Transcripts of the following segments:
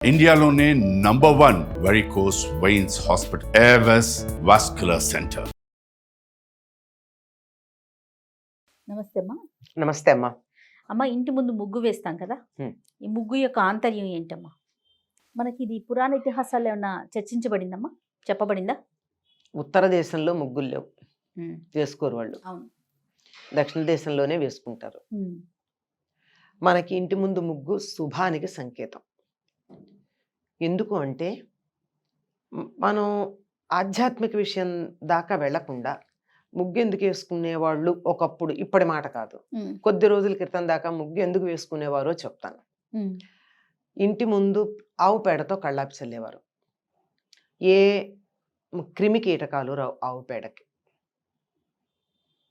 ఇండియాలోనే #1 varicose veins hospital Avis vascular centre. నమస్తే అమ్మా. నమస్తే అమ్మా. అమ్మ, ఇంటి ముందు ముగ్గు వేస్తాం కదా, ఈ ముగ్గు యొక్క ఆంతర్యం ఏంటమ్మా? మనకి ఇది పురాణ ఇతిహాసాల్లో ఏమన్నా చర్చించబడిందమ్మా, చెప్పబడిందా? ఉత్తర దేశంలో ముగ్గులు లేవు, వేసుకోరు వాళ్ళు. అవును. దక్షిణ దేశంలోనే వేసుకుంటారు. మనకి ఇంటి ముందు ముగ్గు శుభానికి సంకేతం. ఎందుకు అంటే మనం ఆధ్యాత్మిక విషయం దాకా వెళ్లకుండా ముగ్గు ఎందుకు వేసుకునేవాళ్ళు ఒకప్పుడు, ఇప్పటి మాట కాదు, కొద్ది రోజుల క్రితం దాకా ముగ్గు ఎందుకు వేసుకునేవారో చెప్తాను. ఇంటి ముందు ఆవు పేడతో కళ్ళాపి చల్లేవారు. ఏ క్రిమి కీటకాలు రావు ఆవు పేడకి.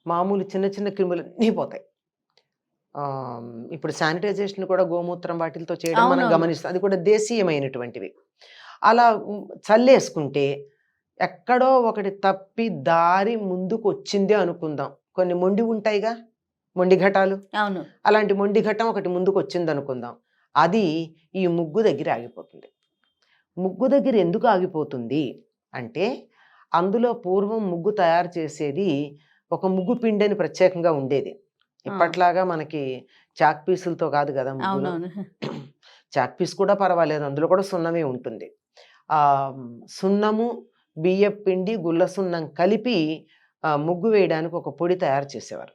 మామూలు చిన్న చిన్న క్రిములు అన్నీ పోతాయి. ఇప్పుడు శానిటైజేషన్ కూడా గోమూత్రం వాటితో చేయడం మనం గమనిస్తాం. అది కూడా దేశీయమైనటువంటివి. అలా చల్లేసుకుంటే ఎక్కడో ఒకటి తప్పి దారి ముందుకు వచ్చిందే అనుకుందాం. కొన్ని మొండి ఉంటాయిగా, మొండి ఘటాలు. అవును. అలాంటి మొండి ఘటం ఒకటి ముందుకు వచ్చింది అనుకుందాం. అది ఈ ముగ్గు దగ్గర ఆగిపోతుంది. ముగ్గు దగ్గర ఎందుకు ఆగిపోతుంది అంటే, అందులో పూర్వం ముగ్గు తయారు చేసేది ఒక ముగ్గు పిండి అని ప్రత్యేకంగా ఉండేది. ఇప్పట్లాగా మనకి చాక్ పీసులతో కాదు కదా ముగ్గులు. చాక్ పీస్ కూడా పర్వాలేదు, అందులో కూడా సున్నమే ఉంటుంది. సున్నము, బియ్యం పిండి, గుల్ల సున్నం కలిపి ముగ్గు వేయడానికి ఒక పొడి తయారు చేసేవారు.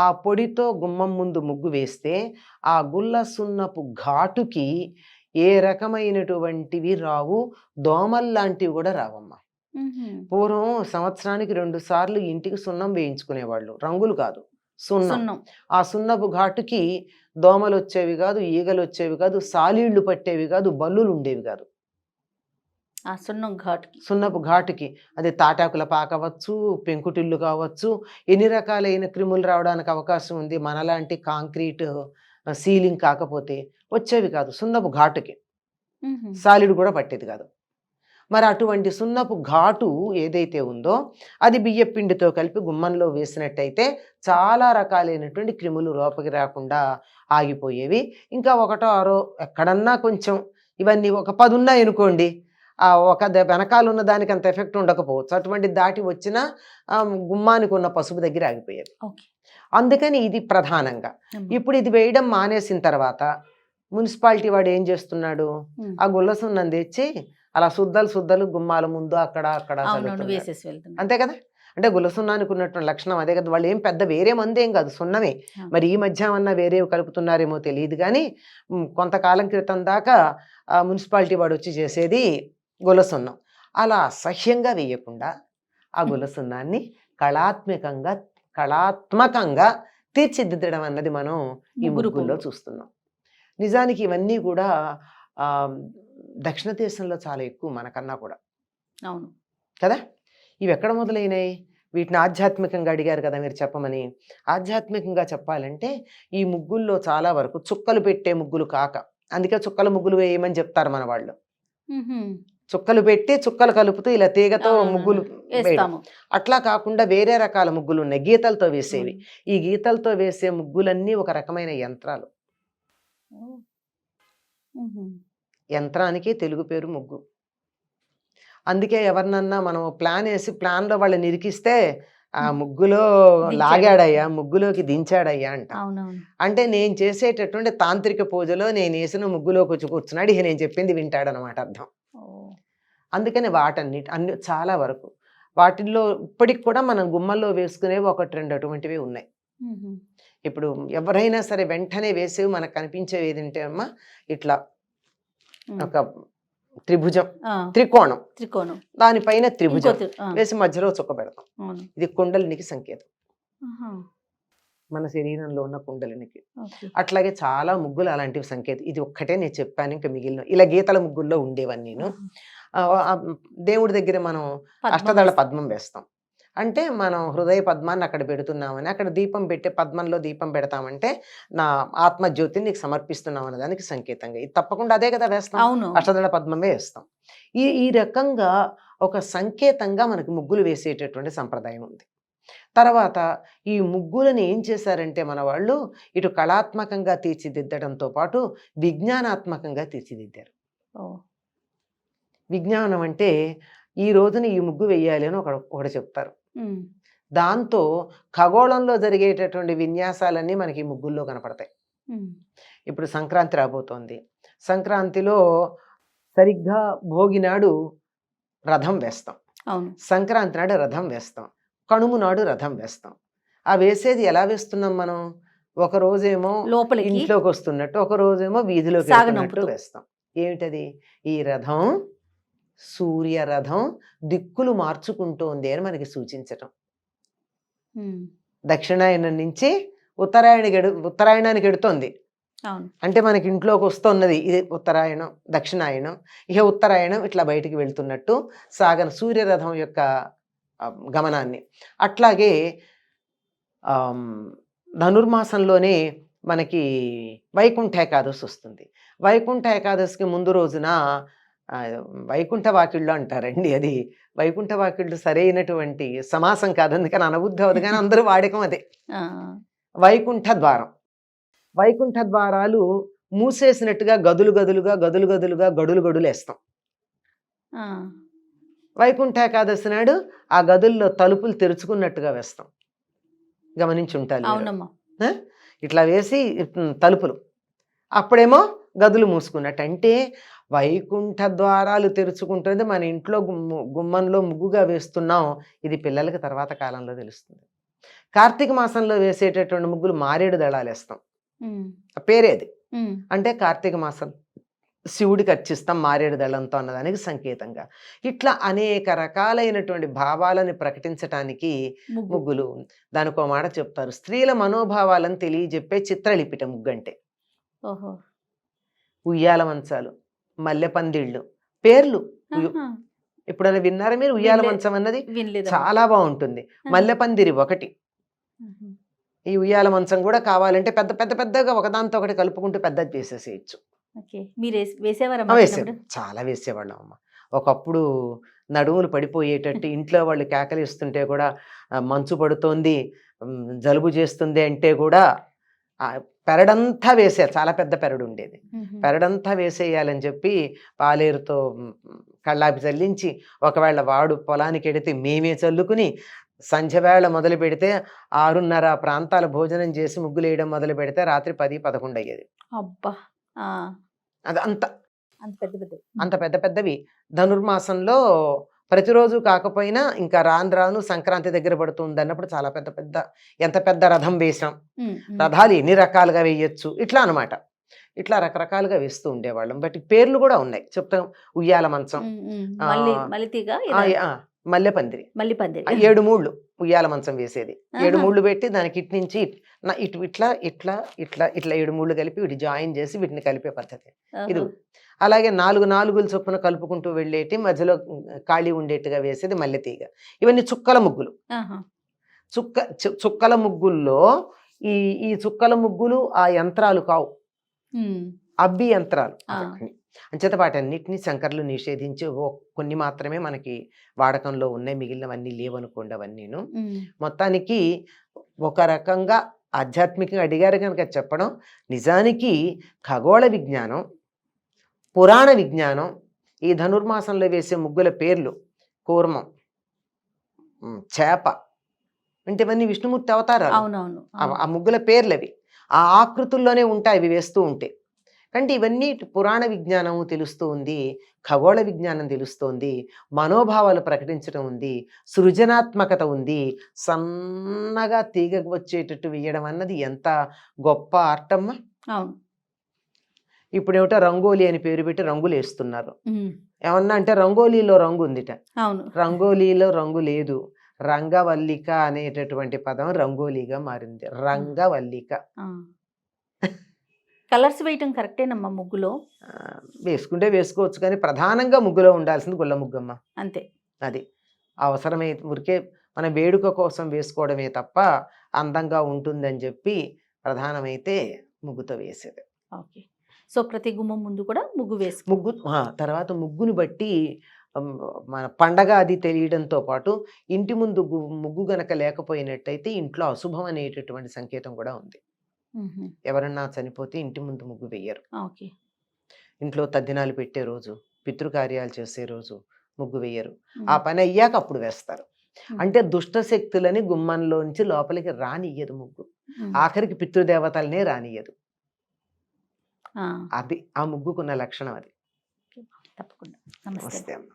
ఆ పొడితో గుమ్మం ముందు ముగ్గు వేస్తే ఆ గుల్ల సున్నపు ఘాటుకి ఏ రకమైనటువంటివి రావు, దోమల్లాంటివి కూడా రావమ్మా. పూర్వం సంవత్సరానికి 2 సార్లు ఇంటికి సున్నం వేయించుకునేవాళ్ళు, రంగులు కాదు, సున్నం. ఆ సున్నపు ఘాటుకి దోమలు వచ్చేవి కాదు, ఈగలు వచ్చేవి కాదు, సాలీళ్లు పట్టేవి కాదు, బల్లులు ఉండేవి కాదు. ఆ సున్నపు ఘాటుకి అది తాటాకుల పాకవచ్చు, పెంకుటిల్లు కావచ్చు, ఎన్ని రకాలైన క్రిములు రావడానికి అవకాశం ఉంది. మనలాంటి కాంక్రీట్ సీలింగ్ కాకపోతే వచ్చేవి కాదు. సున్నపు ఘాటుకి సాలీడు కూడా పట్టేది కాదు. మరి అటువంటి సున్నపు ఘాటు ఏదైతే ఉందో అది బియ్యం పిండితో కలిపి గుమ్మంలో వేసినట్టయితే చాలా రకాలైనటువంటి క్రిములు లోపలికి రాకుండా ఆగిపోయేవి. ఇంకా ఒకటో ఆరో ఎక్కడన్నా కొంచెం, ఇవన్నీ ఒక 10 ఉన్నాయి అనుకోండి, ఒక వెనకాల ఉన్న దానికి అంత ఎఫెక్ట్ ఉండకపోవచ్చు. అటువంటి దాటి వచ్చిన గుమ్మానికి ఉన్న పసుపు దగ్గర ఆగిపోయేది. అందుకని ఇది ప్రధానంగా. ఇప్పుడు ఇది వేయడం మానేసిన తర్వాత మున్సిపాలిటీ వాడు ఏం చేస్తున్నాడు, ఆ గుల్ల సున్నం తెచ్చి అలా సుద్దలు గుమ్మాల ముందు అక్కడ అంతే కదా. అంటే గుల్ల సున్నానికి ఉన్నటువంటి లక్షణం అదే కదా. వాళ్ళు ఏం పెద్ద వేరే మందేం కాదు, సున్నమే. మరి ఈ మధ్య అన్న వేరే కలుపుతున్నారేమో తెలియదు కానీ కొంతకాలం క్రితం దాకా మున్సిపాలిటీ వాడు వచ్చి చేసేది గుల్ల సున్నం. అలా అసహ్యంగా వేయకుండా ఆ గుల్ల సున్నాన్ని కళాత్మకంగా తీర్చిదిద్దడం అన్నది మనం ఈ ముగ్గుల్లో చూస్తున్నాం. నిజానికి ఇవన్నీ కూడా దక్షిణ దేశంలో చాలా ఎక్కువ మనకన్నా కూడా. అవును కదా. ఇవి ఎక్కడ మొదలైనాయి? వీటిని ఆధ్యాత్మికంగా అడిగారు కదా మీరు చెప్పమని. ఆధ్యాత్మికంగా చెప్పాలంటే ఈ ముగ్గుల్లో చాలా వరకు చుక్కలు పెట్టే ముగ్గులు కాక, అందుకే చుక్కల ముగ్గులు వేయమని చెప్తారు మన వాళ్ళు. చుక్కలు పెట్టి చుక్కలు కలుపుతూ ఇలా తీగతో ముగ్గులు వేయడం. అట్లా కాకుండా వేరే రకాల ముగ్గులు ఉన్నాయి, గీతలతో వేసేవి. ఈ గీతలతో వేసే ముగ్గులన్నీ ఒక రకమైన యంత్రాలు. యంత్రానికి తెలుగు పేరు ముగ్గు. అందుకే ఎవరినన్నా మనం ప్లాన్ వేసి ప్లాన్లో వాళ్ళని ఇరికిస్తే ఆ ముగ్గులో లాగాడయ్యా, ముగ్గులోకి దించాడయ్యా అంట. అంటే నేను చేసేటటువంటి తాంత్రిక పూజలో నేను వేసిన ముగ్గులోకి వచ్చి కూర్చున్నాడు, ఇక నేను చెప్పింది వింటాడనమాట అర్థం. అందుకని అన్ని చాలా వరకు వాటిల్లో ఇప్పటికి కూడా మనం గుమ్మల్లో వేసుకునేవి 1-2 అటువంటివి ఉన్నాయి. ఇప్పుడు ఎవరైనా సరే వెంటనే వేసేవి మనకు కనిపించేవి ఏదంటే అమ్మా, ఇట్లా ఒక త్రికోణం, దానిపైన త్రిభుజం వేసి మధ్యలో చుక్క పెడతాం. ఇది కుండలినికి సంకేతం, మన శరీరంలో ఉన్న కుండలినికి. అట్లాగే చాలా ముగ్గులు అలాంటివి సంకేతం. ఇది ఒక్కటే నేను చెప్పాను, ఇంకా మిగిలిన ఇలా గీతల ముగ్గుల్లో ఉండేవన్నీ. దేవుడి దగ్గర మనం అష్టదళ పద్మం వేస్తాం. అంటే మనం హృదయ పద్మాన్ని అక్కడ పెడుతున్నామని, అక్కడ దీపం పెట్టే పద్మంలో దీపం పెడతామంటే నా ఆత్మజ్యోతిని నీకు సమర్పిస్తున్నాం అనే దానికి సంకేతంగా. ఇది తప్పకుండా అదే కదా వేస్తాం, అష్టదళ పద్మమే వేస్తాం. ఈ రకంగా ఒక సంకేతంగా మనకి ముగ్గులు వేసేటటువంటి సంప్రదాయం ఉంది. తర్వాత ఈ ముగ్గులను ఏం చేశారంటే మన వాళ్ళు ఇటు కళాత్మకంగా తీర్చిదిద్దడంతో పాటు విజ్ఞానాత్మకంగా తీర్చిదిద్దారు. ఓ. విజ్ఞానం అంటే ఈ రోజున ఈ ముగ్గు వేయాలి అని ఒకటి చెప్తారు. ఉమ్. దాంతో ఖగోళంలో జరిగేటటువంటి విన్యాసాలన్నీ మనకి ఈ ముగ్గుల్లో కనపడతాయి. ఉమ్. ఇప్పుడు సంక్రాంతి రాబోతోంది. సంక్రాంతిలో సరిగ్గా భోగి నాడు రథం వేస్తాం, అవును. సంక్రాంతి నాడు రథం వేస్తాం, కనుము నాడు రథం వేస్తాం. ఆ వేసేది ఎలా వేస్తున్నాం మనం? ఒక రోజేమో లోపలికి ఇంట్లోకి వస్తున్నట్టు, ఒక రోజేమో వీధిలోకి సాగనంపుతూ. వెళ్తున్నట్టు వేస్తాం. ఏమిటది? ఈ రథం సూర్య రథం దిక్కులు మార్చుకుంటోంది అని మనకి సూచించటం. ఉమ్. దక్షిణాయనం నుంచి ఉత్తరాయణానికి ఎడుతోంది అవును. అంటే మనకి ఇంట్లోకి వస్తున్నది ఇది ఉత్తరాయణం, దక్షిణాయనం. ఇక ఉత్తరాయణం ఇట్లా బయటికి వెళ్తున్నట్టు సూర్యరథం యొక్క గమనాన్ని. అట్లాగే ధనుర్మాసంలోనే మనకి వైకుంఠ ఏకాదశి వస్తుంది. వైకుంఠ ఏకాదశికి ముందు రోజున వైకుంఠ వాకిళ్ళు అంటారండి. అది వైకుంఠ వాకిళ్ళు సరైనటువంటి సమాసం కాదు, అందుకని అనబుద్ధి అవదు, కానీ అందరూ వాడకం అదే. వైకుంఠ ద్వారం, వైకుంఠ ద్వారాలు మూసేసినట్టుగా గదులు గదులుగా గడులు వేస్తాం. వైకుంఠ ఏకాదశి నాడు ఆ గదుల్లో తలుపులు తెరుచుకున్నట్టుగా వేస్తాం. గమనించుంటారు. ఇట్లా వేసి తలుపులు, అప్పుడేమో గదులు మూసుకున్నట్టు. అంటే వైకుంఠ ద్వారాలు తెరుచుకుంటుంది, మన ఇంట్లో గుమ్మంలో ముగ్గుగా వేస్తున్నాం. ఇది పిల్లలకి తర్వాత కాలంలో తెలుస్తుంది. కార్తీక మాసంలో వేసేటటువంటి ముగ్గులు మారేడు దళాలు వేస్తాం. పేరేది అంటే కార్తీక మాసం శివుడికి అర్చిస్తాం మారేడు దళంతో అన్నదానికి సంకేతంగా. ఇట్లా అనేక రకాలైనటువంటి భావాలను ప్రకటించటానికి ముగ్గులు. దానికో మాట చెప్తారు, స్త్రీల మనోభావాలను తెలియజెప్పే చిత్రలిపిట ముగ్గు అంటే. ఉయ్యాల మంచాలు, మల్లె పందిళ్ళు, పేర్లు ఎప్పుడైనా విన్నారా మీరు? ఉయ్యాల మంచం అన్నది చాలా బాగుంటుంది. మల్లె పందిరి ఒకటి. ఈ ఉయ్యాల మంచం కూడా కావాలంటే పెద్దగా ఒకదాంతో ఒకటి కలుపుకుంటూ పెద్దది చేసేసేయచ్చు. చాలా వేసేవాళ్ళం అమ్మ. ఒకప్పుడు నడుములు పడిపోయేటట్టు ఇంట్లో వాళ్ళు కేకలిస్తుంటే కూడా, మంచు పడుతోంది, జలుబు చేస్తుంది అంటే కూడా పెరడంతా వేసేయాలి. చాలా పెద్ద పెరడు ఉండేది, పెరడంతా వేసేయాలని చెప్పి పాలేరుతో కళ్ళాపి చల్లించి, ఒకవేళ వాడు పొలానికి ఎడితే మేమే చల్లుకుని, సంధ్యవేళ మొదలు పెడితే 6:30 ప్రాంతాల భోజనం చేసి ముగ్గులు వేయడం మొదలు పెడితే రాత్రి 10-11 అయ్యేది. అది అంత పెద్దవి. ధనుర్మాసంలో ప్రతిరోజు కాకపోయినా ఇంకా రాను సంక్రాంతి దగ్గర పడుతుంది అన్నప్పుడు చాలా ఎంత పెద్ద రథం వేసాం, రథాలు ఎన్ని రకాలుగా వేయచ్చు, ఇట్లా అనమాట. ఇట్లా రకరకాలుగా వేస్తూ ఉండేవాళ్ళం. బట్ పేర్లు కూడా ఉన్నాయి, చెప్తాం. ఉయ్యాల మంచం, మల్లె పందిరి, 7 మూళ్ళు ఉయ్యాల మంచం వేసేది. 7 మూళ్ళు పెట్టి దానికి ఇటు నుంచి ఇట్లా 7 మూళ్ళు కలిపి వీటి జాయిన్ చేసి వీటిని కలిపే పద్ధతి ఇది. అలాగే 4 నాలుగులు చొప్పున కలుపుకుంటూ వెళ్ళేటి, మధ్యలో ఖాళీ ఉండేట్టుగా వేసేది మల్లె తీగ. ఇవన్నీ చుక్కల ముగ్గులు. చుక్కల ముగ్గుల్లో ఈ చుక్కల ముగ్గులు ఆ యంత్రాలు కావు, అబ్బి యంత్రాలు. అంచేత వాటన్నిటిని శంకర్లు నిషేధించి కొన్ని మాత్రమే మనకి వాడకంలో ఉన్నాయి, మిగిలినవన్నీ లేవనుకోండి అవన్నీను. మొత్తానికి ఒక రకంగా ఆధ్యాత్మికంగా అడిగారు కనుక చెప్పడం, నిజానికి ఖగోళ విజ్ఞానం, పురాణ విజ్ఞానం, ఈ ధనుర్మాసంలో వేసే ముగ్గుల పేర్లు కూర్మం, చేప, అంటే ఇవన్నీ విష్ణుమూర్తి అవతారాలు. ఆ ముగ్గుల పేర్లు అవి ఆ ఆకృతుల్లోనే ఉంటాయి అవి వేస్తూ ఉంటే. అంటే ఇవన్నీ పురాణ విజ్ఞానము తెలుస్తూ ఉంది, ఖగోళ విజ్ఞానం తెలుస్తోంది, మనోభావాలు ప్రకటించడం ఉంది, సృజనాత్మకత ఉంది. సన్నగా తీగకు వచ్చేటట్టు వేయడం అన్నది ఎంత గొప్ప ఆర్టమ్మా. ఇప్పుడు ఏమిటో రంగోలీ అని పేరు పెట్టి రంగులు వేస్తున్నారు. ఏమన్నా అంటే రంగోలీలో రంగు ఉందిట, రంగోలీలో రంగు లేదు. రంగవల్లిక అనేటటువంటి పదం రంగోలీగా మారింది. రంగవల్లిక. కలర్స్ వేయటం కరెక్టేనమ్మా ముగ్గులో? వేసుకుంటే వేసుకోవచ్చు, కానీ ప్రధానంగా ముగ్గులో ఉండాల్సింది గుల్ల ముగ్గమ్మ. అంతే, అది అవసరమే. ఊరికే మన వేడుక కోసం వేసుకోవడమే తప్ప అందంగా ఉంటుందని చెప్పి ప్రధానమైతే ముగ్గుతో వేసేది. ఓకే. సో ప్రతి గుమ్మం ముందు కూడా ముగ్గు తర్వాత ముగ్గుని బట్టి మన పండగ అది తెలియడంతో పాటు ఇంటి ముందు ముగ్గు గనక లేకపోయినట్టయితే ఇంట్లో అశుభం అనేటటువంటి సంకేతం కూడా ఉంది. ఎవరన్నా చనిపోతే ఇంటి ముందు ముగ్గు వేయరు. ఇంట్లో తద్దినాలు పెట్టే రోజు, పితృకార్యాలు చేసే రోజు ముగ్గు వేయరు. ఆ పని అయ్యాక అప్పుడు వేస్తారు. అంటే దుష్ట శక్తులని గుమ్మంలోంచి లోపలికి రానియ్యదు ముగ్గు. ఆఖరికి పితృదేవతలనే రానియ్యదు. అది ఆ ముగ్గుకున్న లక్షణం అది. తప్పకుండా. నమస్తే. నమస్తే అమ్మ.